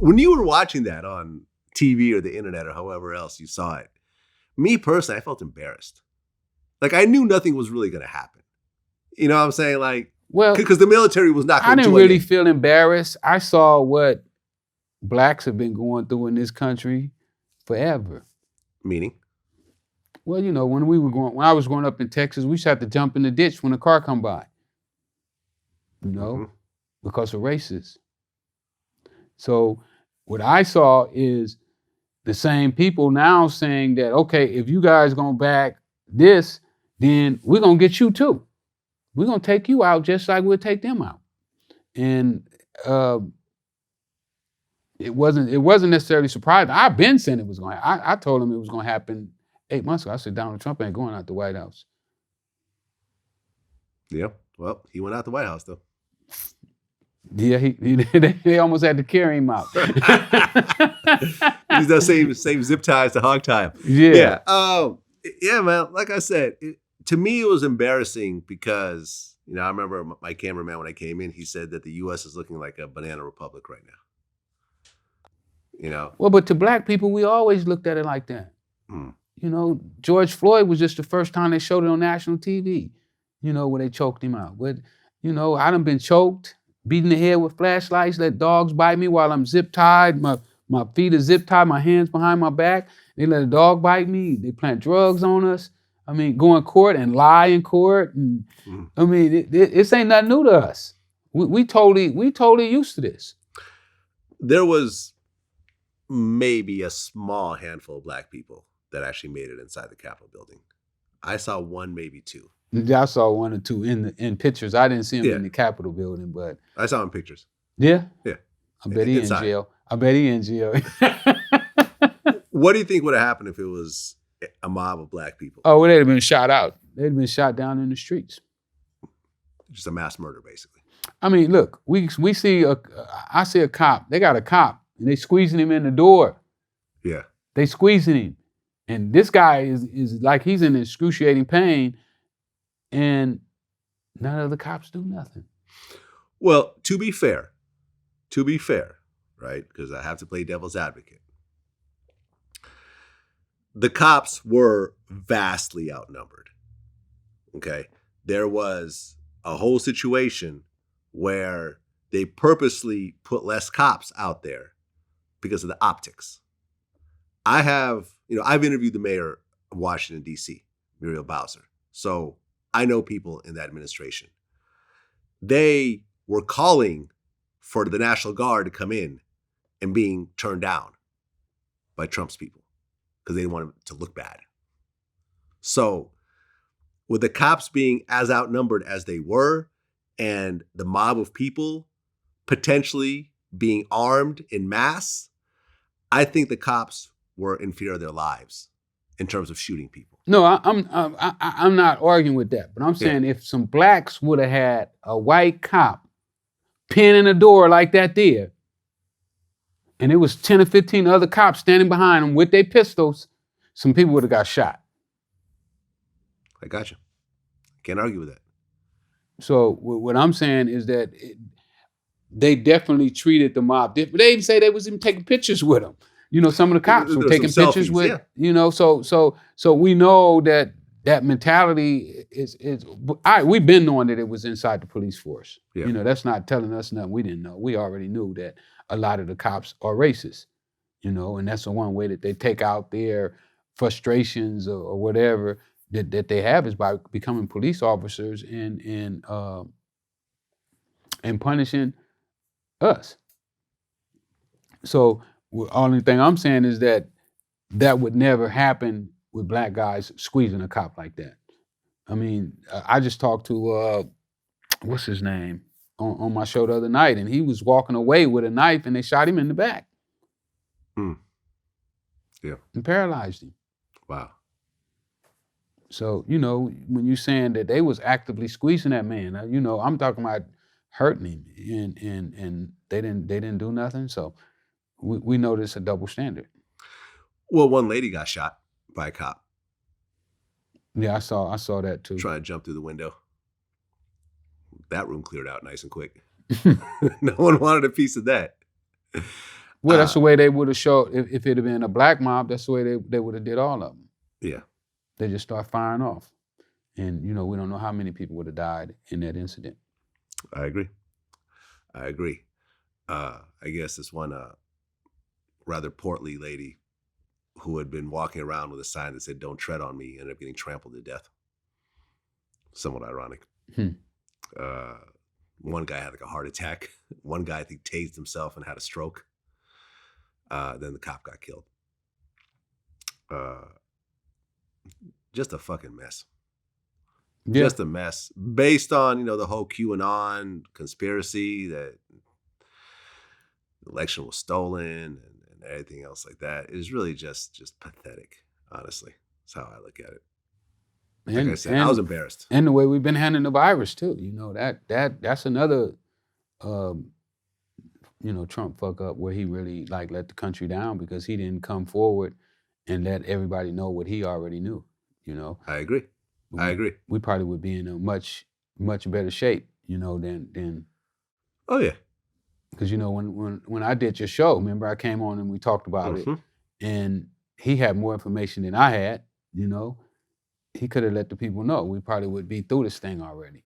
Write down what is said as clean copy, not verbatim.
when you were watching that on TV or the internet or however else you saw it, me personally, I felt embarrassed. Like I knew nothing was really going to happen. You know what I'm saying? Like, well, because the military was not going to I didn't really feel embarrassed. I saw what blacks have been going through in this country forever. Meaning? Well, you know, when I was growing up in Texas, we used to have to jump in the ditch when a car come by. You know, because of racists. So what I saw is the same people now saying that, okay, if you guys gonna back this, then we're gonna get you too. We're gonna take you out just like we'll take them out. And it wasn't necessarily surprising. I've been saying it was going to happen. I told him it was going to happen 8 months ago. I said Donald Trump ain't going out the White House. Yeah, well, he went out the White House though. Yeah, they almost had to carry him out. He's the same zip ties to hog tie him. Yeah. Yeah, man. Like I said, to me it was embarrassing because, you know, I remember my cameraman when I came in, he said that the U.S. is looking like a banana republic right now. You know? Well, but to black people, we always looked at it like that. You know, George Floyd was just the first time they showed it on national TV, you know, where they choked him out. But, you know, I done been choked, beaten the head with flashlights, let dogs bite me while I'm zip tied. My feet are zip tied, my hands behind my back. They let a dog bite me. They plant drugs on us. I mean, go in court and lie in court. And I mean, this ain't nothing new to us. We totally used to this. There was maybe a small handful of black people that actually made it inside the Capitol building. I saw one, maybe two. I saw one or two in pictures. I didn't see him in the Capitol building, but I saw him in pictures. Yeah? Yeah. I bet he in jail. What do you think would have happened if it was a mob of black people? Oh, well, they'd have been shot out. They'd have been shot down in the streets. Just a mass murder, basically. I mean, look, I see a cop. They got a cop, and they squeezing him in the door. Yeah. They squeezing him. And this guy is like he's in excruciating pain, and none of the cops do nothing. Well, to be fair, right? Because I have to play devil's advocate. The cops were vastly outnumbered. Okay? There was a whole situation where they purposely put less cops out there because of the optics. I've interviewed the mayor of Washington, D.C., Muriel Bowser. So I know people in that administration. They were calling for the National Guard to come in and being turned down by Trump's people because they didn't want it to look bad. So with the cops being as outnumbered as they were and the mob of people potentially being armed in mass, I think the cops were in fear of their lives in terms of shooting people. No, I'm not arguing with that, but I'm saying if some blacks would have had a white cop pinning a door like that there, and it was 10 or 15 other cops standing behind them with their pistols, some people would have got shot. I got you. Can't argue with that. So what I'm saying is that they definitely treated the mob different. They even say they was even taking pictures with them. You know, some of the cops were taking pictures with, you know, so we know that mentality is we've been knowing that it was inside the police force. Yeah. You know, that's not telling us nothing we didn't know. We already knew that a lot of the cops are racist, you know, and that's the one way that they take out their frustrations or whatever that they have is by becoming police officers and punishing us. So the only thing I'm saying is that would never happen with black guys squeezing a cop like that. I mean, I just talked to, what's his name, on my show the other night, and he was walking away with a knife and they shot him in the back. Yeah. And paralyzed him. Wow. So, you know, when you're saying that they was actively squeezing that man, you know, I'm talking about hurting him and they didn't do nothing. So we know this a double standard. Well, one lady got shot by a cop. Yeah, I saw that too. Trying to jump through the window. That room cleared out nice and quick. No one wanted a piece of that. Well, that's the way they would have showed. If it had been a black mob, that's the way they would have did all of them. Yeah. They just start firing off. And, we don't know how many people would have died in that incident. I agree. I guess this one rather portly lady who had been walking around with a sign that said, "Don't tread on me," ended up getting trampled to death. Somewhat ironic. One guy had like a heart attack. One guy, I think, tased himself and had a stroke. Then the cop got killed. Just a fucking mess. Yeah. Just a mess. Based on, the whole QAnon conspiracy that the election was stolen and everything else like that. It was really just pathetic, honestly. That's how I look at it. Like I said, I was embarrassed. And the way we've been handling the virus too. That's another Trump fuck up where he really let the country down because he didn't come forward and let everybody know what he already knew. I agree. We probably would be in a much, much better shape, than. Oh yeah. Because when I did your show, remember I came on and we talked about it, and he had more information than I had. He could have let the people know. We probably would be through this thing already.